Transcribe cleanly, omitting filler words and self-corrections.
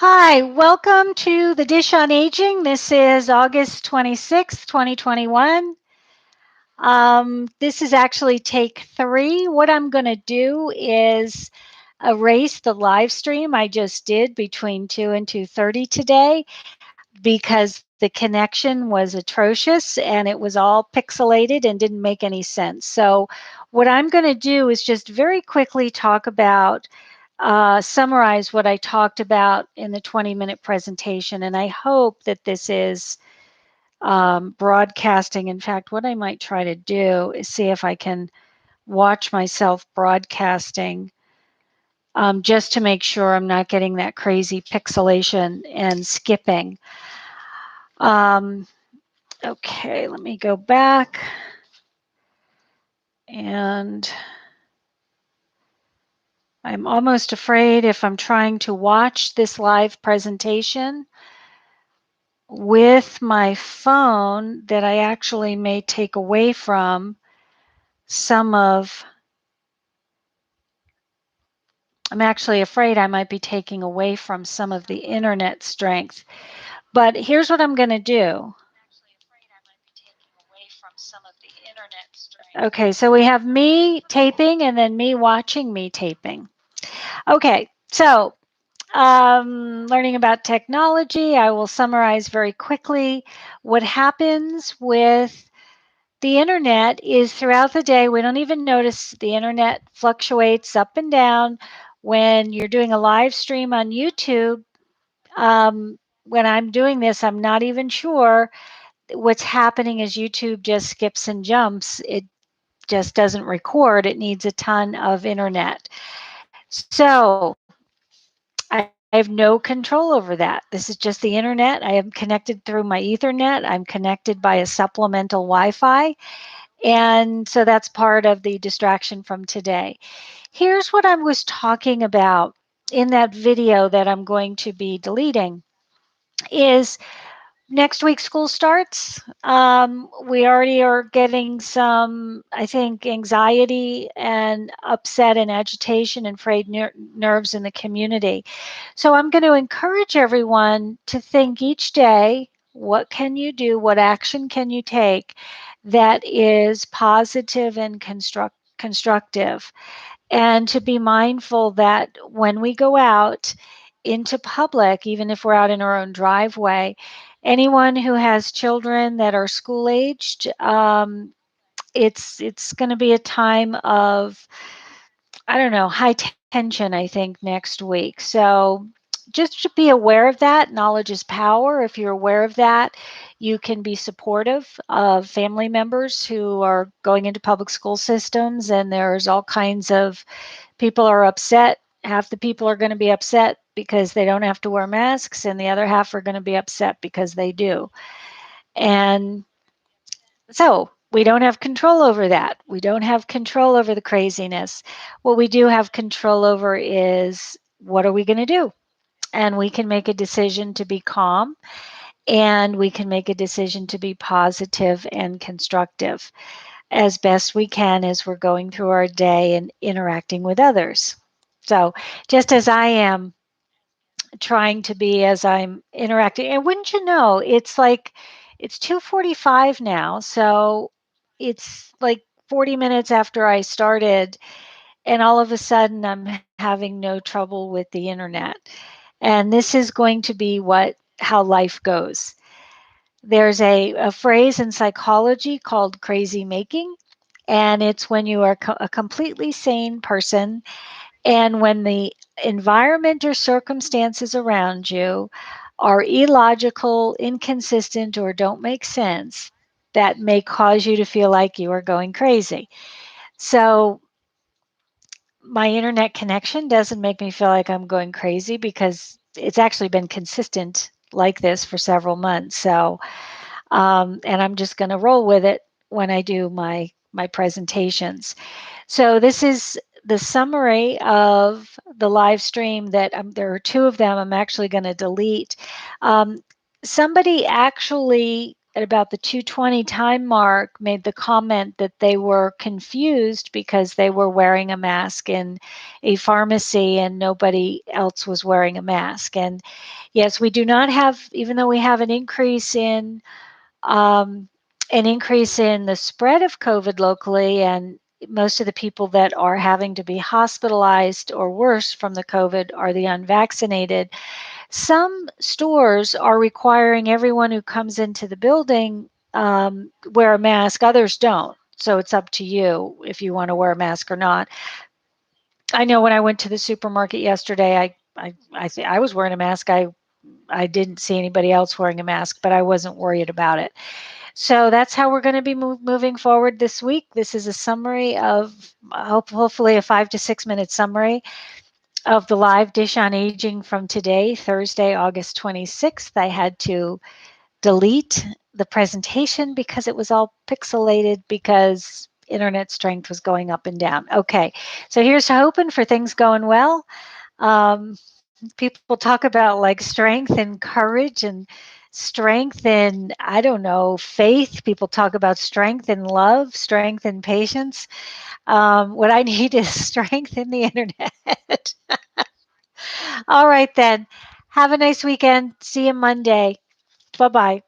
Hi, welcome to the Dish on Aging. This is August 26th, 2021. This is actually take 3. What I'm going to do is erase the live stream I just did between 2 and 2:30 today because the connection was atrocious and it was all pixelated and didn't make any sense. So what I'm going to do is just very quickly talk about summarize what I talked about in the 20-minute presentation. And I hope that this is broadcasting. In fact, what I might try to do is see if I can watch myself broadcasting just to make sure I'm not getting that crazy pixelation and skipping. Um, okay, let me go back. And I'm almost afraid if I'm trying to watch this live presentation with my phone that I actually may take away from some of, I'm actually afraid I might be taking away from some of the internet strength. But here's what I'm going to do. Okay, so we have me taping and then me watching me taping. Okay, so learning about technology, I will summarize very quickly. What happens with the internet is throughout the day, we don't even notice the internet fluctuates up and down. When you're doing a live stream on YouTube, when I'm doing this, I'm not even sure. What's happening is YouTube just skips and jumps. It just doesn't record. It needs a ton of internet. So I have no control over that. This is just the internet. I am connected through my Ethernet. I'm connected by a supplemental Wi-Fi. And so that's part of the distraction from today. Here's what I was talking about in that video that I'm going to be deleting is next week school starts. We already are getting some, I think, anxiety and upset and agitation and frayed nerves in the community. So I'm going to encourage everyone to think each day, what can you do? What action can you take that is positive and constructive? And to be mindful that when we go out into public, even if we're out in our own driveway, anyone who has children that are school aged, it's going to be a time of, I don't know, high tension, I think, next week. So just to be aware of that. Knowledge is power. If you're aware of that, you can be supportive of family members who are going into public school systems, and there's all kinds of people are upset. Half the people are going to be upset because they don't have to wear masks, and the other half are going to be upset because they do. And so we don't have control over that. We don't have control over the craziness. What we do have control over is what are we going to do? And we can make a decision to be calm, and we can make a decision to be positive and constructive as best we can as we're going through our day and interacting with others. So just as I am trying to be as I'm interacting, and wouldn't you know, it's like it's 2:45 now, so it's like 40 minutes after I started, and all of a sudden I'm having no trouble with the internet. And this is going to be what how life goes. There's a phrase in psychology called crazy making, and it's when you are a completely sane person, and when the environment or circumstances around you are illogical, inconsistent, or don't make sense, that may cause you to feel like you are going crazy. So my internet connection doesn't make me feel like I'm going crazy because it's actually been consistent like this for several months. So, and I'm just going to roll with it when I do my presentations. So this is the summary of the live stream that there are 2 of them I'm actually going to delete. Um, Somebody actually at about the 2:20 time mark made the comment that they were confused because they were wearing a mask in a pharmacy and nobody else was wearing a mask. And yes, we do not have, even though we have um, an increase in the spread of COVID locally, and most of the people that are having to be hospitalized or worse from the COVID are the unvaccinated. Some stores are requiring everyone who comes into the building wear a mask. Others don't. So it's up to you if you want to wear a mask or not. I know when I went to the supermarket yesterday, I was wearing a mask. I didn't see anybody else wearing a mask, but I wasn't worried about it. So that's how we're going to be moving forward this week. This is a summary of hopefully a 5 to 6 minute summary of the live dish on aging from today, Thursday, August 26th. I had to delete the presentation because it was all pixelated because internet strength was going up and down. Okay, so here's hoping for things going well. Um, People talk about like strength and courage and strength and, I don't know, faith. People talk about strength and love, strength and patience. What I need is strength in the internet. All right, then. Have a nice weekend. See you Monday. Bye bye.